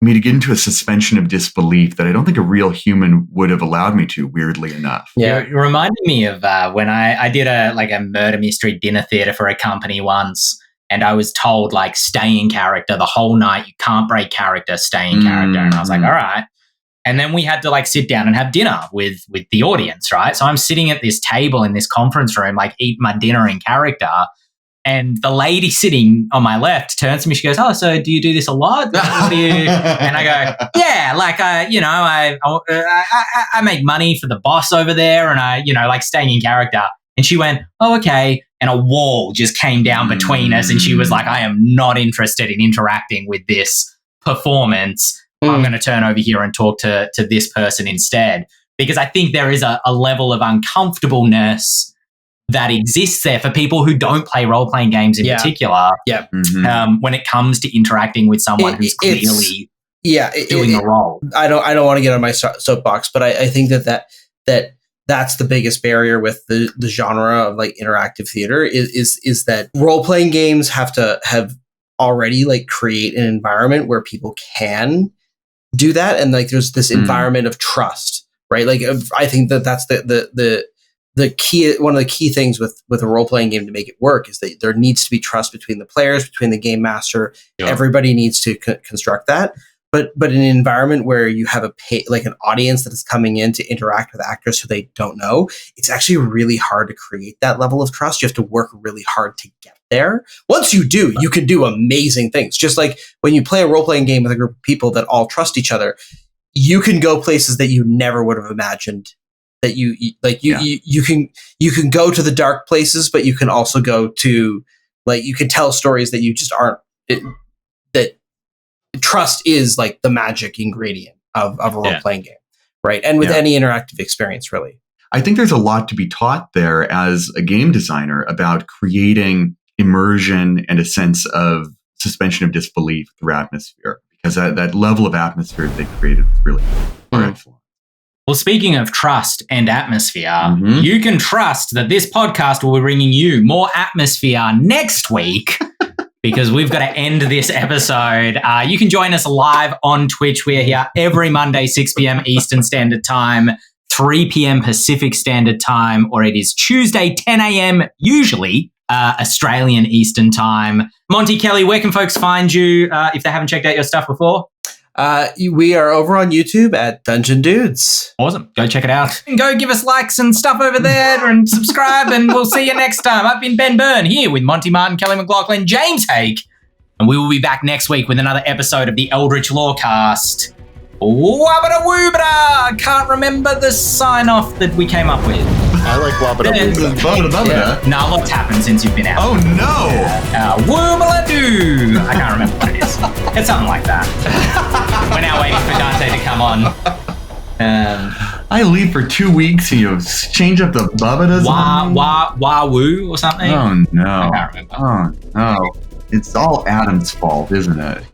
me to get into a suspension of disbelief that I don't think a real human would have allowed me to, weirdly enough. Yeah, it reminded me of when I did a murder mystery dinner theater for a company once, and I was told like stay in character the whole night. You can't break character, stay in character. And I was like, all right. And then we had to like sit down and have dinner with the audience, right? So I'm sitting at this table in this conference room, like eat my dinner in character. And the lady sitting on my left turns to me. She goes, "Oh, so do you do this a lot?" What do you? And I go, "Yeah, like I make money for the boss over there, and I like staying in character." And she went, "Oh, okay." And a wall just came down between us, and she was like, "I am not interested in interacting with this performance. I'm going to turn over here and talk to this person instead," because I think there is a level of uncomfortableness that exists there for people who don't play role-playing games in particular. Yeah. When it comes to interacting with someone who's clearly doing a role. I don't want to get on my soapbox, but I think that's the biggest barrier with the genre of like interactive theater is that role-playing games have already like create an environment where people can do that, and like there's this environment of trust, right? Like I think that's the key. One of the key things with a role-playing game to make it work is that there needs to be trust between the players, between the game master. Yeah. Everybody needs to construct that. But in an environment where you have an audience that is coming in to interact with actors who they don't know, it's actually really hard to create that level of trust. You have to work really hard to get there. Once you do, you can do amazing things. Just like when you play a role-playing game with a group of people that all trust each other, you can go places that you never would have imagined. That you can go to the dark places, but you can also go to you can tell stories that you just aren't. That trust is like the magic ingredient of a role-playing game, right? And with any interactive experience, really. I think there's a lot to be taught there as a game designer about creating immersion and a sense of suspension of disbelief through atmosphere, because that level of atmosphere they created was really powerful. Well, speaking of trust and atmosphere, you can trust that this podcast will be bringing you more atmosphere next week because we've got to end this episode. You can join us live on Twitch. We are here every Monday, 6 p.m. Eastern Standard Time, 3 p.m. Pacific Standard Time, or it is Tuesday, 10 a.m., usually Australian Eastern Time. Monty, Kelly, where can folks find you if they haven't checked out your stuff before? We are over on YouTube at Dungeon Dudes. Awesome. Go check it out. And go give us likes and stuff over there and subscribe, and we'll see you next time. I've been Ben Byrne here with Monty Martin, Kelly McLaughlin, James Hake, and we will be back next week with another episode of the Eldritch Lorecast. Wabada woobada! Can't remember the sign-off that we came up with. I like wabada woobada. Yeah. No, lots happened since you've been out. Oh, no! Woobala-doo! I can't remember what it is. It's something like that. We're now waiting for Dante to come on. I leave for 2 weeks and you change up the bubbadas. Woo or something? Oh, no. I can't remember. Oh, no. It's all Adam's fault, isn't it?